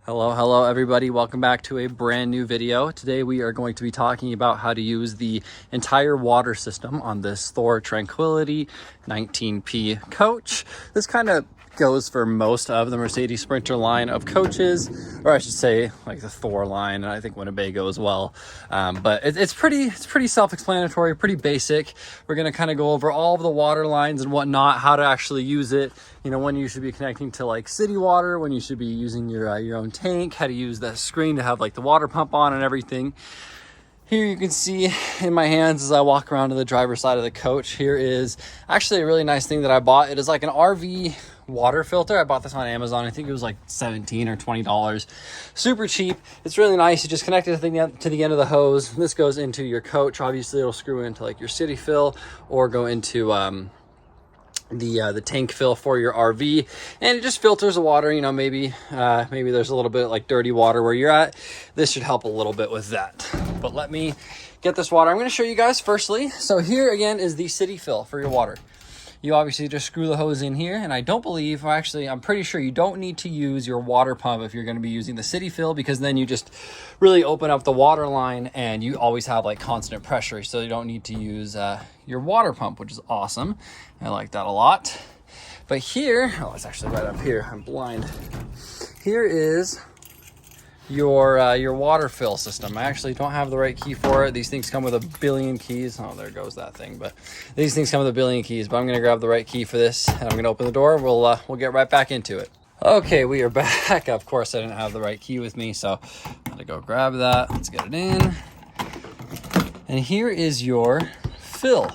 Hello everybody, welcome back to a brand new video. Today we are going to be talking about how to use the entire water system on this Thor Tranquility 19P coach. This kind of goes for most of the Mercedes Sprinter line of coaches, or I should say like the Thor line, and I think Winnebago as well. But it's pretty self-explanatory, pretty basic. We're going to kind of go over all of the water lines and whatnot, how to actually use it, you know, when you should be connecting to like city water, when you should be using your own tank, how to use that screen to have like the water pump on and everything. Here you can see in my hands as I walk around to the driver's side of the coach, here is actually a really nice thing that I bought. It is like an RV water filter. I bought this on Amazon. I think it was like $17 or $20. Super cheap. It's really nice. You just connect it to the end of the hose. This goes into your coach. Obviously it'll screw into like your city fill or go into the tank fill for your RV, and it just filters the water. You know, maybe there's a little bit like dirty water where you're at. This should help a little bit with that. But let me get this water. I'm going to show you guys firstly. So here again is the city fill for your water. You obviously just screw the hose in here, and I don't believe, actually I'm pretty sure you don't need to use your water pump if you're going to be using the city fill, because then you just really open up the water line and you always have like constant pressure, so you don't need to use your water pump, which is awesome. I like that a lot. But here, oh, it's actually right up here, I'm blind. Here is your water fill system. I actually don't have the right key for it. These things come with a billion keys. Oh, there goes that thing. But these things come with a billion keys, but I'm gonna grab the right key for this, and I'm gonna open the door. We'll get right back into it. Okay, we are back. Of course I didn't have the right key with me, so I'm gonna go grab that. Let's get it in. And here is your fill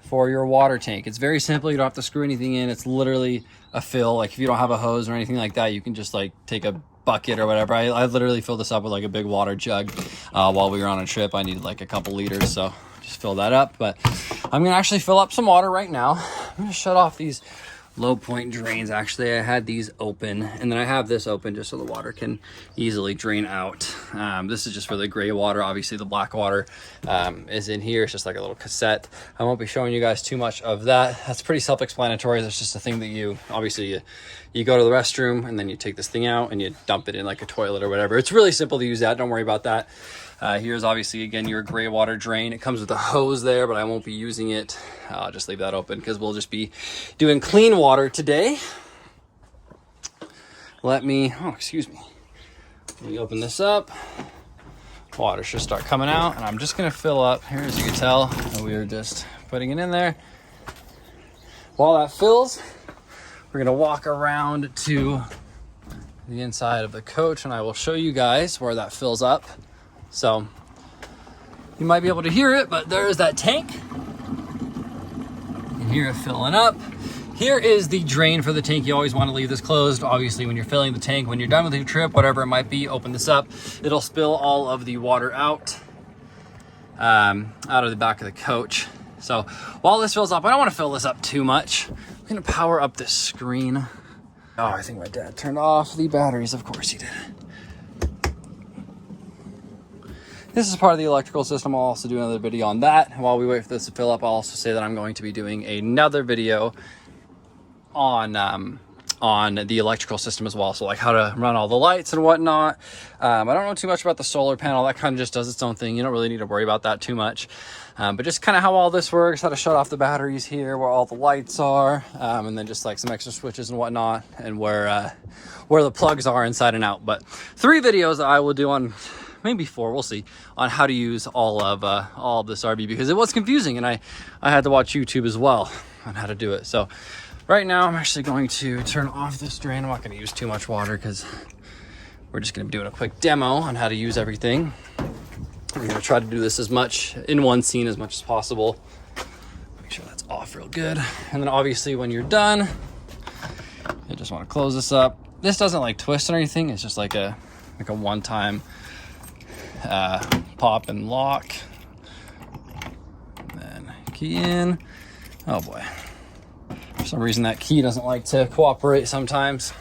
for your water tank. It's very simple. You don't have to screw anything in. It's literally a fill. Like if you don't have a hose or anything like that, you can just like take a bucket or whatever. I literally filled this up with like a big water jug while we were on a trip. I needed like a couple liters, so just fill that up. But I'm gonna actually fill up some water right now. I'm gonna shut off these low point drains. Actually, I had these open, and then I have this open just so the water can easily drain out. This is just for the gray water. Obviously the black water is in here. It's just like a little cassette. I won't be showing you guys too much of that. That's pretty self-explanatory. That's just a thing that you obviously you go to the restroom and then you take this thing out and you dump it in like a toilet or whatever. It's really simple to use that. Don't worry about that. Here's obviously again your gray water drain. It comes with a hose there, but I won't be using it. I'll just leave that open because we'll just be doing clean water today. Let me open this up. Water should start coming out, and I'm just gonna fill up here. As you can tell, we are just putting it in there. While that fills, we're gonna walk around to the inside of the coach, and I will show you guys where that fills up. So you might be able to hear it, but there is that tank. You can hear it filling up. Here is the drain for the tank. You always want to leave this closed. Obviously, when you're filling the tank, when you're done with your trip, whatever it might be, open this up. It'll spill all of the water out of the back of the coach. So while this fills up, I don't want to fill this up too much. I'm going to power up this screen. Oh, I think my dad turned off the batteries. Of course he did. This is part of the electrical system. I'll also do another video on that. And while we wait for this to fill up, I'll also say that I'm going to be doing another video on the electrical system as well. So like how to run all the lights and whatnot. I don't know too much about the solar panel. That kind of just does its own thing. You don't really need to worry about that too much. But just kind of how all this works, how to shut off the batteries here, where all the lights are, and then just like some extra switches and whatnot, and where the plugs are inside and out. But 3 videos that I will do on, maybe 4, we'll see, on how to use all of this RV, because it was confusing, and I had to watch YouTube as well on how to do it. So right now I'm actually going to turn off this drain. I'm not going to use too much water because we're just going to be doing a quick demo on how to use everything. I'm going to try to do this as much in one scene as much as possible. Make sure that's off real good. And then obviously when you're done, you just want to close this up. This doesn't like twist or anything. It's just like a one-time pop and lock. And then key in. Oh boy. For some reason that key doesn't like to cooperate sometimes.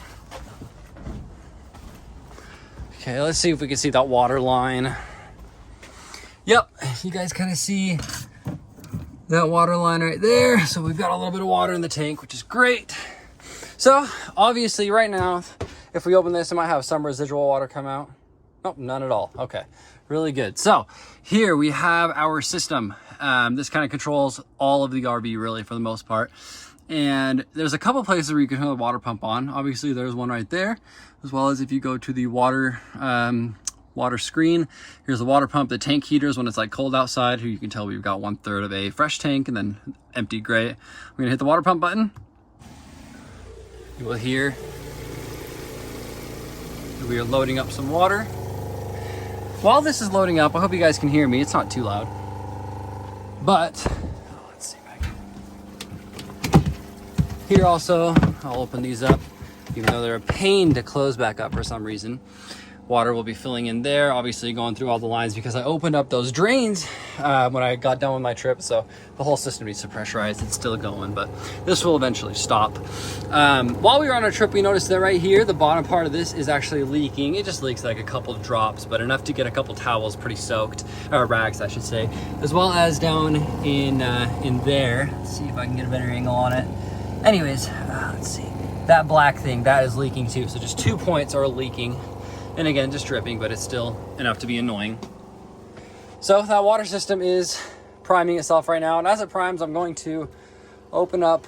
Okay, let's see if we can see that water line. Yep, you guys kind of see that water line right there. So we've got a little bit of water in the tank, which is great. So obviously right now If we open this, it might have some residual water come out. Nope, none at all. Okay, really good. So here we have our system. This kind of controls all of the RV really for the most part. And there's a couple places where you can turn the water pump on. Obviously there's one right there, as well as if you go to the water screen, here's the water pump. The tank heaters when it's like cold outside. Here you can tell we've got 1/3 of a fresh tank and then empty gray. I'm gonna hit the water pump button. You will hear that we are loading up some water. While this is loading up, I hope you guys can hear me. It's not too loud, but let's see if I can. Here also, I'll open these up, even though they're a pain to close back up for some reason. Water will be filling in there, obviously going through all the lines because I opened up those drains when I got done with my trip. So the whole system needs to pressurize. It's still going, but this will eventually stop. While we were on our trip, we noticed that right here, the bottom part of this is actually leaking. It just leaks like a couple of drops, but enough to get a couple towels pretty soaked, or rags, I should say, as well as down in there. Let's see if I can get a better angle on it. Anyways, let's see. That black thing, that is leaking too. So just 2 points are leaking. And again, just dripping, but it's still enough to be annoying. So that water system is priming itself right now. And as it primes, I'm going to open up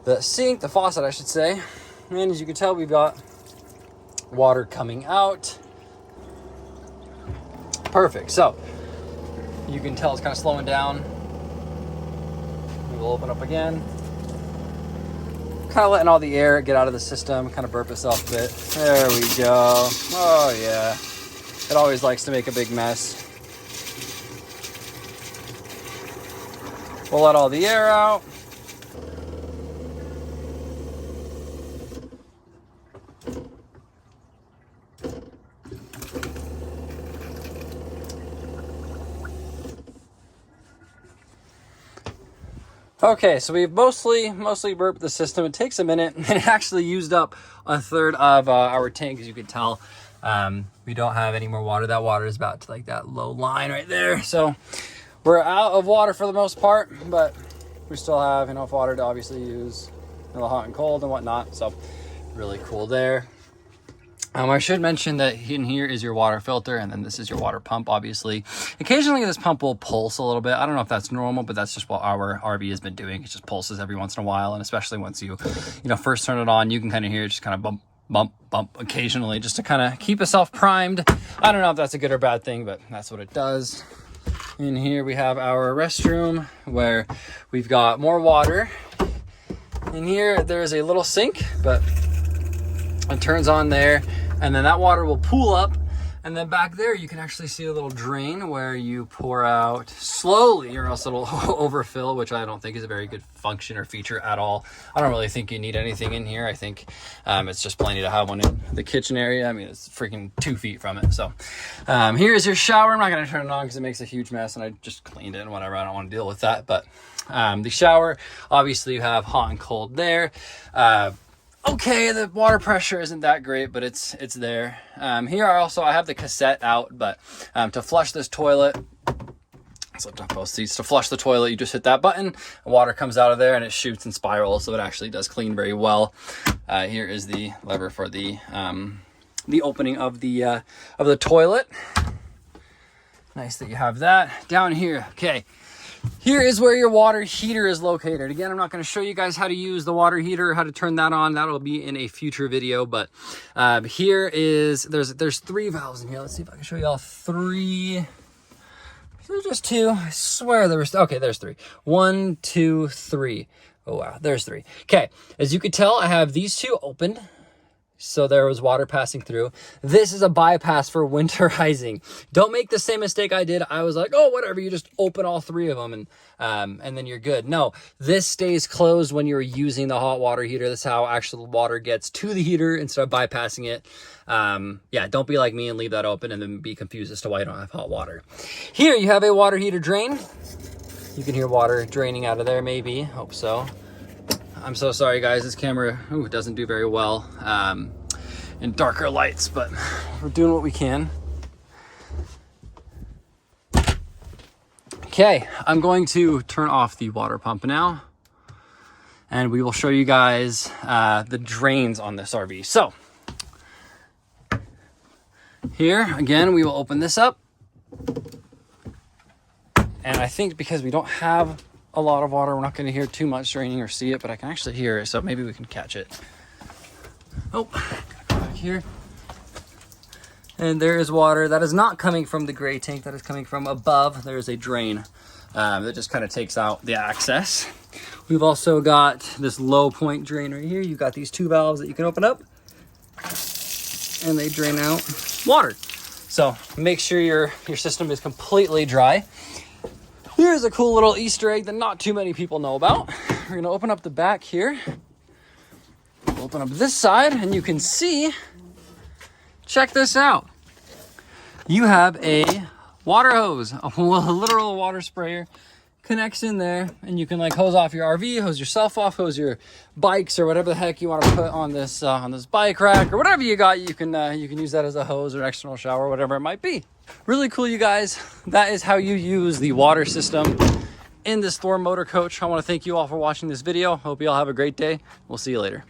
the sink, the faucet, I should say. And as you can tell, we've got water coming out. Perfect. So you can tell it's kind of slowing down. We will open up again. Kind of letting all the air get out of the system, kind of burp itself a bit. There we go. Oh yeah. It always likes to make a big mess. We'll let all the air out. Okay, so we've mostly burped the system. It takes a minute, and it actually used up 1/3 of our tank, as you can tell. We don't have any more water. That water is about to like that low line right there. So we're out of water for the most part, but we still have enough water to obviously use the hot and cold and whatnot. So really cool there. I should mention that in here is your water filter, and then this is your water pump, obviously. Occasionally this pump will pulse a little bit. I don't know if that's normal, but that's just what our RV has been doing. It just pulses every once in a while, and especially once you first turn it on, you can kind of hear it just kind of bump, bump, bump occasionally, just to kind of keep itself primed. I don't know if that's a good or bad thing, but that's what it does. In here we have our restroom where we've got more water. In here there's a little sink, but it turns on there, and then that water will pool up, and then back there you can actually see a little drain where you pour out slowly, or else it'll overfill, which I don't think is a very good function or feature at all. I don't really think you need anything in here. I think it's just plenty to have one in the kitchen area. I mean, it's freaking 2 feet from it. So here's your shower. I'm not going to turn it on because it makes a huge mess, and I just cleaned it and whatever. I don't want to deal with that. But the shower, obviously you have hot and cold there. Okay, the water pressure isn't that great, but it's there. Here I have the cassette out, but to flush this toilet, so to both seats, to flush the toilet, you just hit that button, water comes out of there, and it shoots and spirals, so it actually does clean very well. Here is the lever for the opening of the toilet. Nice that you have that. Down here, okay. Here is where your water heater is located. Again, I'm not going to show you guys how to use the water heater, how to turn that on. That'll be in a future video. But here is, there's 3 valves in here. Let's see if I can show you all 3. There's just 2. I swear there was, okay, there's 3. 1, 2, 3. Oh, wow, there's 3. Okay, as you can tell, I have these 2 opened. So there was water passing through. This is a bypass for winterizing. Don't make the same mistake I did. I was like, oh, whatever, you just open all 3 of them and then you're good. No, this stays closed when you're using the hot water heater. That's how actual water gets to the heater instead of bypassing it. Yeah, don't be like me and leave that open and then be confused as to why you don't have hot water. Here you have a water heater drain. You can hear water draining out of there, maybe. Hope so. I'm so sorry, guys. This camera doesn't do very well in darker lights, but we're doing what we can. Okay, I'm going to turn off the water pump now. and we will show you guys the drains on this RV. So here again, we will open this up, and I think because we don't have a lot of water, we're not going to hear too much draining or see it, but I can actually hear it, so maybe we can catch it. Oh, gotta go back here. And there is water that is not coming from the gray tank, that is coming from above. There is a drain that just kind of takes out the access. We've also got this low point drain right here. You've got these two valves that you can open up, and they drain out water. So make sure your system is completely dry. Here's a cool little Easter egg that not too many people know about. We're gonna open up the back here. Open up this side, and you can see, check this out. You have a water hose, a literal water sprayer connects in there, and you can like hose off your RV, hose yourself off, hose your bikes or whatever the heck you want to put on this bike rack or whatever you got. You can use that as a hose or external shower, whatever it might be. Really cool, you guys. That is how you use the water system in this Thor Motorcoach. I want to thank you all for watching this video. Hope you all have a great day. We'll see you later.